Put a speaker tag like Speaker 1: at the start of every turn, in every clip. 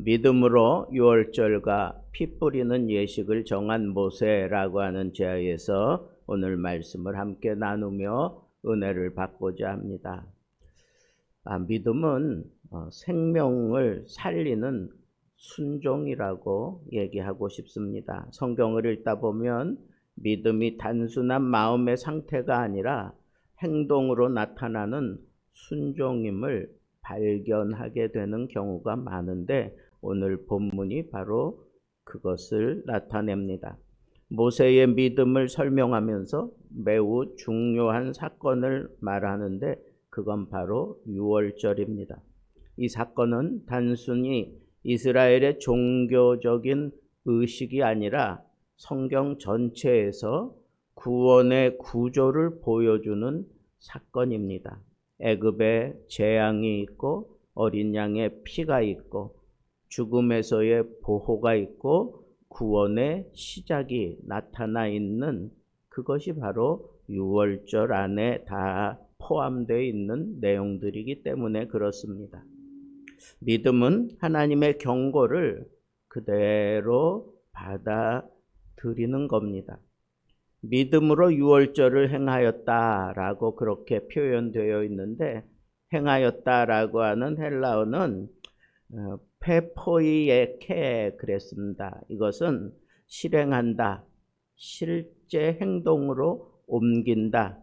Speaker 1: 믿음으로 유월절과 피 뿌리는 예식을 정한 모세라고 하는 제하에서 오늘 말씀을 함께 나누며 은혜를 받고자 합니다. 믿음은 생명을 살리는 순종이라고 얘기하고 싶습니다. 성경을 읽다 보면 믿음이 단순한 마음의 상태가 아니라 행동으로 나타나는 순종임을 발견하게 되는 경우가 많은데 오늘 본문이 바로 그것을 나타냅니다. 모세의 믿음을 설명하면서 매우 중요한 사건을 말하는데 그건 바로 유월절입니다. 이 사건은 단순히 이스라엘의 종교적인 의식이 아니라 성경 전체에서 구원의 구조를 보여주는 사건입니다. 애굽에 재앙이 있고 어린 양의 피가 있고 죽음에서의 보호가 있고 구원의 시작이 나타나 있는 그것이 바로 유월절 안에 다 포함되어 있는 내용들이기 때문에 그렇습니다. 믿음은 하나님의 경고를 그대로 받아들이는 겁니다. 믿음으로 유월절을 행하였다라고 그렇게 표현되어 있는데 행하였다라고 하는 헬라어는 페포이에케 그랬습니다. 이것은 실행한다, 실제 행동으로 옮긴다,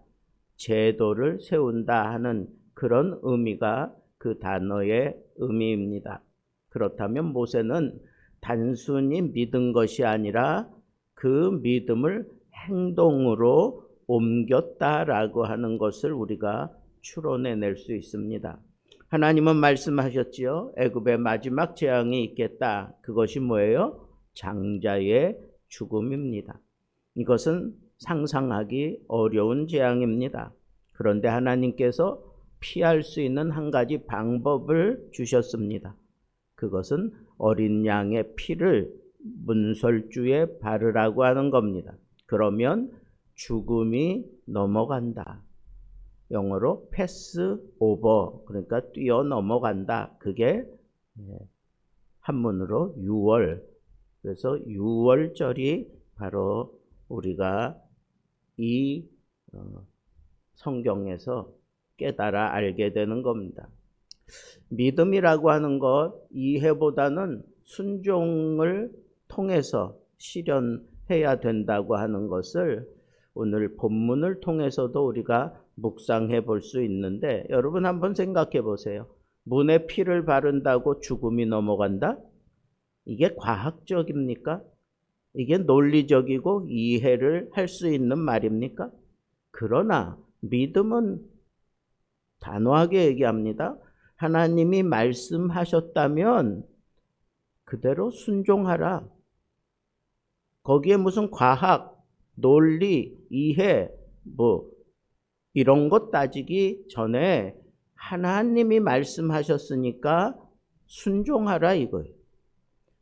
Speaker 1: 제도를 세운다 하는 그런 의미가 그 단어의 의미입니다. 그렇다면 모세는 단순히 믿은 것이 아니라 그 믿음을 행동으로 옮겼다라고 하는 것을 우리가 추론해낼 수 있습니다. 하나님은 말씀하셨지요. 애굽의 마지막 재앙이 있겠다. 그것이 뭐예요? 장자의 죽음입니다. 이것은 상상하기 어려운 재앙입니다. 그런데 하나님께서 피할 수 있는 한 가지 방법을 주셨습니다. 그것은 어린 양의 피를 문설주에 바르라고 하는 겁니다. 그러면 죽음이 넘어간다. 영어로 패스 오버, 그러니까 뛰어 넘어간다. 그게 한문으로 유월. 그래서 유월절이 바로 우리가 이 성경에서 깨달아 알게 되는 겁니다. 믿음이라고 하는 것 이해보다는 순종을 통해서 실현해야 된다고 하는 것을 오늘 본문을 통해서도 우리가 묵상해 볼 수 있는데 여러분 한번 생각해 보세요. 문에 피를 바른다고 죽음이 넘어간다? 이게 과학적입니까? 이게 논리적이고 이해를 할 수 있는 말입니까? 그러나 믿음은 단호하게 얘기합니다. 하나님이 말씀하셨다면 그대로 순종하라. 거기에 무슨 과학, 논리, 이해, 이런 것 따지기 전에 하나님이 말씀하셨으니까 순종하라 이거예요.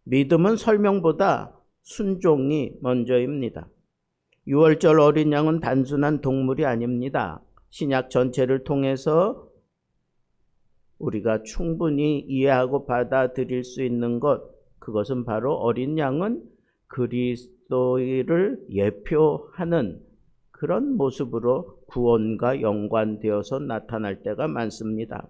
Speaker 1: 믿음은 설명보다 순종이 먼저입니다. 유월절 어린 양은 단순한 동물이 아닙니다. 신약 전체를 통해서 우리가 충분히 이해하고 받아들일 수 있는 것, 그것은 바로 어린 양은 그리스도를 예표하는 그런 모습으로 구원과 연관되어서 나타날 때가 많습니다.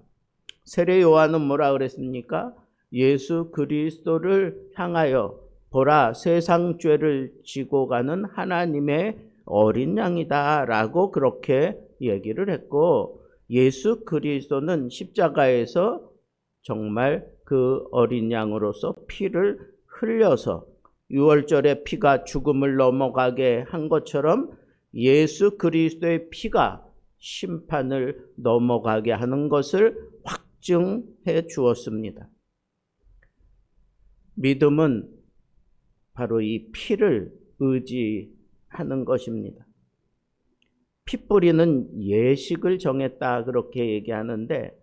Speaker 1: 세례 요한은 뭐라 그랬습니까? 예수 그리스도를 향하여 보라, 세상 죄를 지고 가는 하나님의 어린 양이다 라고 그렇게 얘기를 했고, 예수 그리스도는 십자가에서 정말 그 어린 양으로서 피를 흘려서 유월절의 피가 죽음을 넘어가게 한 것처럼 예수 그리스도의 피가 심판을 넘어가게 하는 것을 확증해 주었습니다. 믿음은 바로 이 피를 의지하는 것입니다. 피 뿌리는 예식을 정했다 그렇게 얘기하는데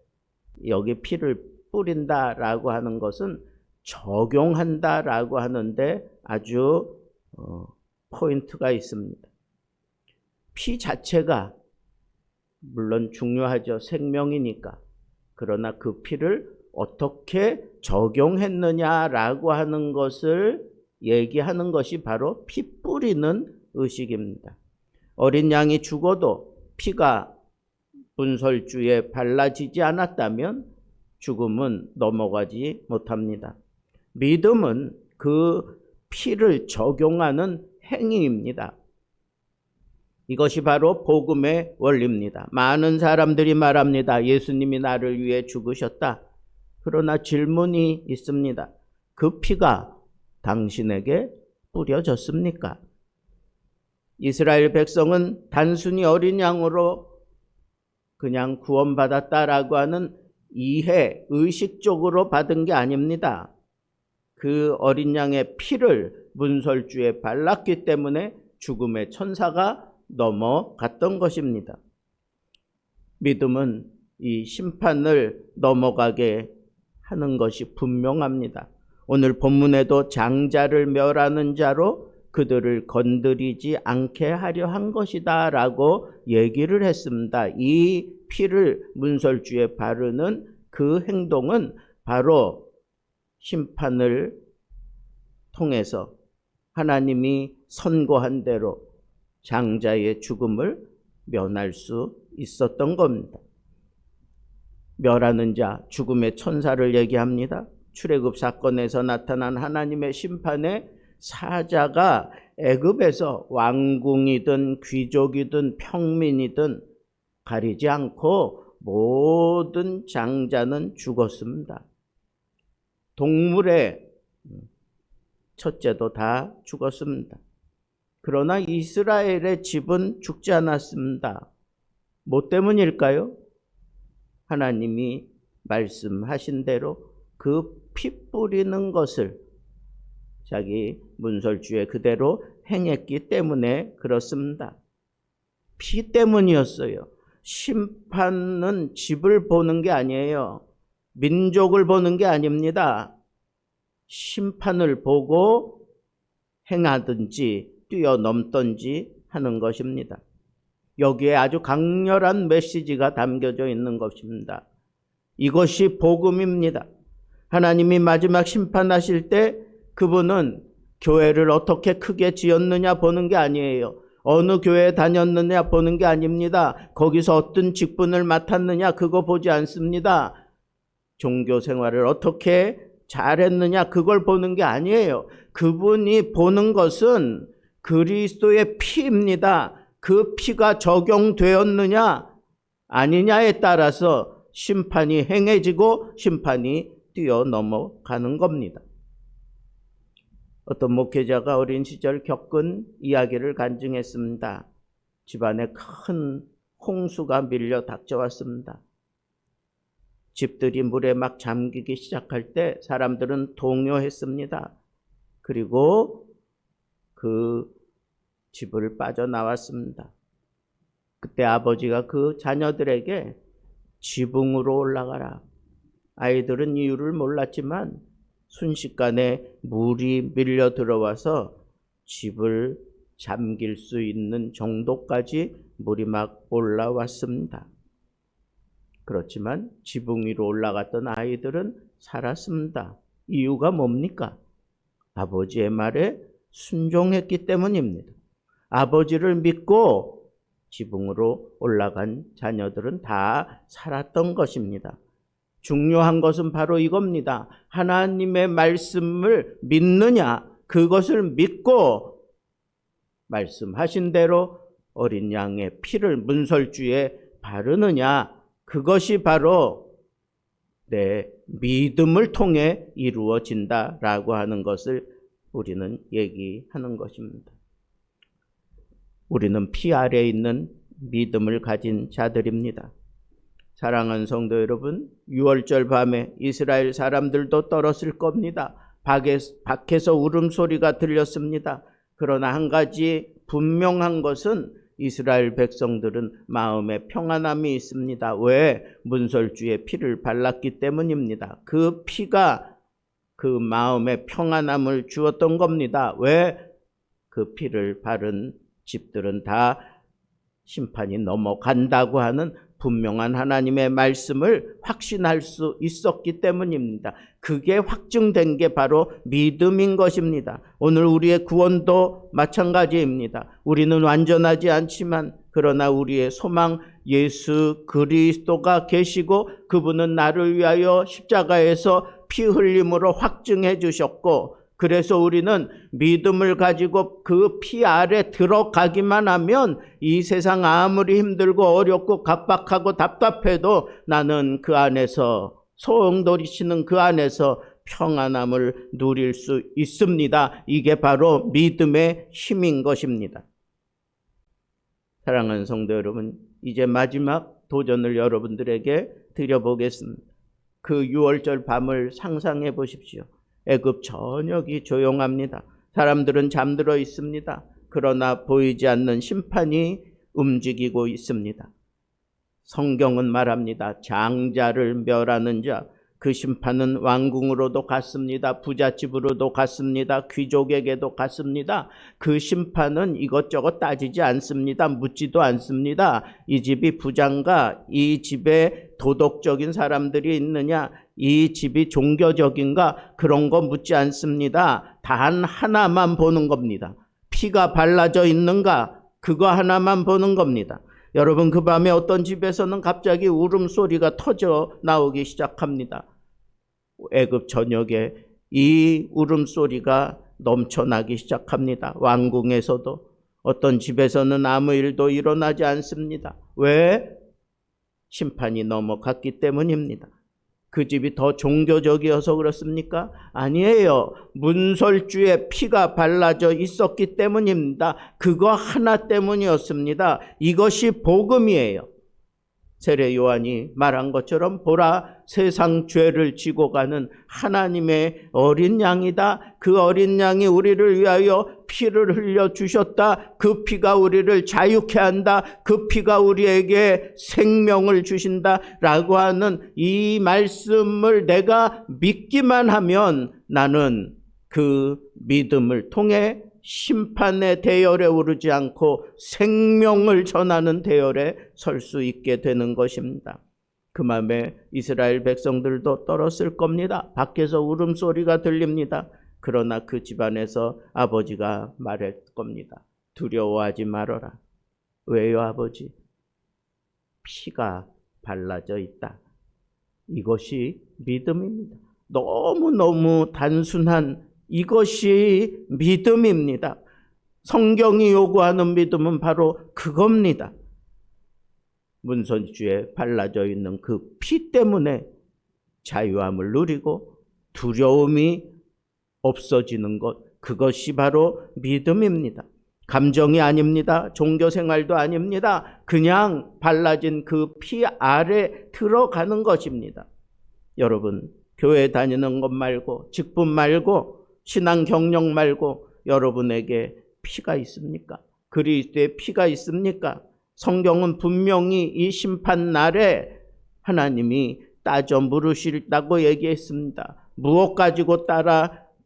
Speaker 1: 여기 피를 뿌린다라고 하는 것은 적용한다라고 하는데 아주 포인트가 있습니다. 피 자체가 물론 중요하죠. 생명이니까. 그러나 그 피를 어떻게 적용했느냐라고 하는 것을 얘기하는 것이 바로 피 뿌리는 의식입니다. 어린 양이 죽어도 피가 문설주에 발라지지 않았다면 죽음은 넘어가지 못합니다. 믿음은 그 피를 적용하는 행위입니다. 이것이 바로 복음의 원리입니다. 많은 사람들이 말합니다. 예수님이 나를 위해 죽으셨다. 그러나 질문이 있습니다. 그 피가 당신에게 뿌려졌습니까? 이스라엘 백성은 단순히 어린 양으로 그냥 구원받았다라고 하는 이해, 의식적으로 받은 게 아닙니다. 그 어린 양의 피를 문설주에 발랐기 때문에 죽음의 천사가 넘어갔던 것입니다. 믿음은 이 심판을 넘어가게 하는 것이 분명합니다. 오늘 본문에도 장자를 멸하는 자로 그들을 건드리지 않게 하려 한 것이다 라고 얘기를 했습니다. 이 피를 문설주에 바르는 그 행동은 바로 심판을 통해서 하나님이 선고한 대로 장자의 죽음을 면할 수 있었던 겁니다. 멸하는 자, 죽음의 천사를 얘기합니다. 출애굽 사건에서 나타난 하나님의 심판의 사자가 애굽에서 왕궁이든 귀족이든 평민이든 가리지 않고 모든 장자는 죽었습니다. 동물의 첫째도 다 죽었습니다. 그러나 이스라엘의 집은 죽지 않았습니다. 뭐 때문일까요? 하나님이 말씀하신 대로 그 피 뿌리는 것을 자기 문설주에 그대로 행했기 때문에 그렇습니다. 피 때문이었어요. 심판은 집을 보는 게 아니에요. 민족을 보는 게 아닙니다. 심판을 보고 행하든지 뛰어넘든지 하는 것입니다. 여기에 아주 강렬한 메시지가 담겨져 있는 것입니다. 이것이 복음입니다. 하나님이 마지막 심판하실 때 그분은 교회를 어떻게 크게 지었느냐 보는 게 아니에요. 어느 교회에 다녔느냐 보는 게 아닙니다. 거기서 어떤 직분을 맡았느냐 그거 보지 않습니다. 종교 생활을 어떻게 잘했느냐 그걸 보는 게 아니에요. 그분이 보는 것은 그리스도의 피입니다. 그 피가 적용되었느냐 아니냐에 따라서 심판이 행해지고 심판이 뛰어넘어가는 겁니다. 어떤 목회자가 어린 시절 겪은 이야기를 간증했습니다. 집안에 큰 홍수가 밀려 닥쳐왔습니다. 집들이 물에 막 잠기기 시작할 때 사람들은 동요했습니다. 그리고 그 집을 빠져나왔습니다. 그때 아버지가 그 자녀들에게 지붕으로 올라가라. 아이들은 이유를 몰랐지만 순식간에 물이 밀려 들어와서 집을 잠길 수 있는 정도까지 물이 막 올라왔습니다. 그렇지만 지붕 위로 올라갔던 아이들은 살았습니다. 이유가 뭡니까? 아버지의 말에 순종했기 때문입니다. 아버지를 믿고 지붕으로 올라간 자녀들은 다 살았던 것입니다. 중요한 것은 바로 이겁니다. 하나님의 말씀을 믿느냐, 그것을 믿고 말씀하신 대로 어린 양의 피를 문설주에 바르느냐, 그것이 바로 내 믿음을 통해 이루어진다라고 하는 것을 우리는 얘기하는 것입니다. 우리는 피 아래에 있는 믿음을 가진 자들입니다. 사랑하는 성도 여러분, 6월절 밤에 이스라엘 사람들도 떨었을 겁니다. 밖에서 울음소리가 들렸습니다. 그러나 한 가지 분명한 것은 이스라엘 백성들은 마음에 평안함이 있습니다. 왜? 문설주에 피를 발랐기 때문입니다. 그 피가 그 마음에 평안함을 주었던 겁니다. 왜? 그 피를 바른 집들은 다 심판이 넘어간다고 하는 분명한 하나님의 말씀을 확신할 수 있었기 때문입니다. 그게 확증된 게 바로 믿음인 것입니다. 오늘 우리의 구원도 마찬가지입니다. 우리는 완전하지 않지만 그러나 우리의 소망 예수 그리스도가 계시고 그분은 나를 위하여 십자가에서 피 흘림으로 확증해 주셨고, 그래서 우리는 믿음을 가지고 그 피 아래 들어가기만 하면 이 세상 아무리 힘들고 어렵고 각박하고 답답해도 나는 그 안에서, 소용돌이치는 그 안에서 평안함을 누릴 수 있습니다. 이게 바로 믿음의 힘인 것입니다. 사랑하는 성도 여러분, 이제 마지막 도전을 여러분들에게 드려보겠습니다. 그 6월절 밤을 상상해 보십시오. 애굽 전역이 조용합니다. 사람들은 잠들어 있습니다. 그러나 보이지 않는 심판이 움직이고 있습니다. 성경은 말합니다. 장자를 멸하는 자, 그 심판은 왕궁으로도 갔습니다. 부잣집으로도 갔습니다. 귀족에게도 갔습니다. 그 심판은 이것저것 따지지 않습니다. 묻지도 않습니다. 이 집이 부자인가? 이 집에 도덕적인 사람들이 있느냐? 이 집이 종교적인가? 그런 거 묻지 않습니다. 단 하나만 보는 겁니다. 피가 발라져 있는가? 그거 하나만 보는 겁니다. 여러분, 그 밤에 어떤 집에서는 갑자기 울음소리가 터져 나오기 시작합니다. 애굽 전역에 이 울음소리가 넘쳐나기 시작합니다. 왕궁에서도 어떤 집에서는 아무 일도 일어나지 않습니다. 왜? 심판이 넘어갔기 때문입니다. 그 집이 더 종교적이어서 그렇습니까? 아니에요. 문설주에 피가 발라져 있었기 때문입니다. 그거 하나 때문이었습니다. 이것이 복음이에요. 세례 요한이 말한 것처럼 보라, 세상 죄를 지고 가는 하나님의 어린 양이다. 그 어린 양이 우리를 위하여 피를 흘려 주셨다. 그 피가 우리를 자유케 한다. 그 피가 우리에게 생명을 주신다 라고 하는 이 말씀을 내가 믿기만 하면 나는 그 믿음을 통해 심판의 대열에 오르지 않고 생명을 전하는 대열에 설 수 있게 되는 것입니다. 그 마음에 이스라엘 백성들도 떨었을 겁니다. 밖에서 울음소리가 들립니다. 그러나 그 집안에서 아버지가 말할 겁니다. 두려워하지 말아라. 왜요, 아버지? 피가 발라져 있다. 이것이 믿음입니다. 너무너무 단순한 이것이 믿음입니다. 성경이 요구하는 믿음은 바로 그겁니다. 문설주에 발라져 있는 그 피 때문에 자유함을 누리고 두려움이 없어지는 것, 그것이 바로 믿음입니다. 감정이 아닙니다. 종교생활도 아닙니다. 그냥 발라진 그 피 아래 들어가는 것입니다. 여러분, 교회 다니는 것 말고, 직분 말고, 신앙 경력 말고 여러분에게 피가 있습니까? 그리스도의 피가 있습니까? 성경은 분명히 이 심판 날에 하나님이 따져 물으시다고 얘기했습니다. 무엇 가지고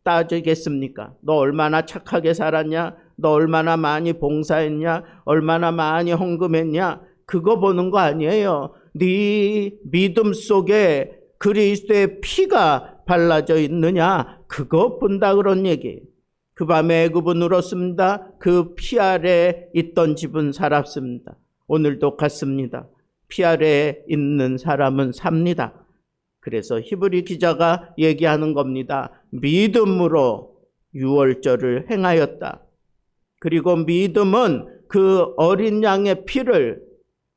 Speaker 1: 따지겠습니까? 너 얼마나 착하게 살았냐? 너 얼마나 많이 봉사했냐? 얼마나 많이 헌금했냐? 그거 보는 거 아니에요. 네 믿음 속에 그리스도의 피가 발라져 있느냐? 그거 본다 그런 얘기예요. 그 밤에 애굽은 울었습니다. 그 피 아래 있던 집은 살았습니다. 오늘도 같습니다. 피 아래에 있는 사람은 삽니다. 그래서 히브리 기자가 얘기하는 겁니다. 믿음으로 유월절을 행하였다. 그리고 믿음은 그 어린 양의 피를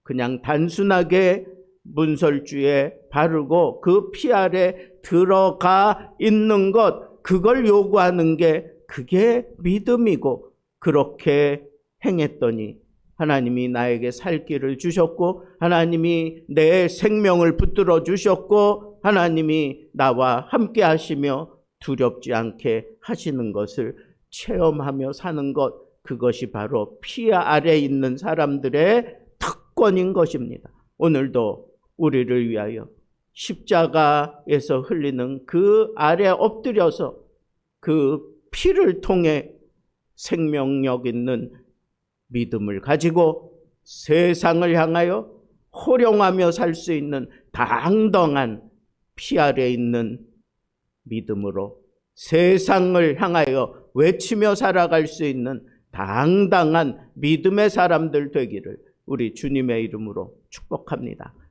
Speaker 1: 그냥 단순하게 문설주에 바르고 그 피 아래 들어가 있는 것, 그걸 요구하는 게 그게 믿음이고, 그렇게 행했더니 하나님이 나에게 살 길을 주셨고, 하나님이 내 생명을 붙들어 주셨고, 하나님이 나와 함께 하시며 두렵지 않게 하시는 것을 체험하며 사는 것, 그것이 바로 피 아래 있는 사람들의 특권인 것입니다. 오늘도 우리를 위하여 십자가에서 흘리는 그 아래 엎드려서 그 피를 통해 생명력 있는 믿음을 가지고 세상을 향하여 호령하며 살 수 있는 당당한 피 아래 있는 믿음으로 세상을 향하여 외치며 살아갈 수 있는 당당한 믿음의 사람들 되기를 우리 주님의 이름으로 축복합니다.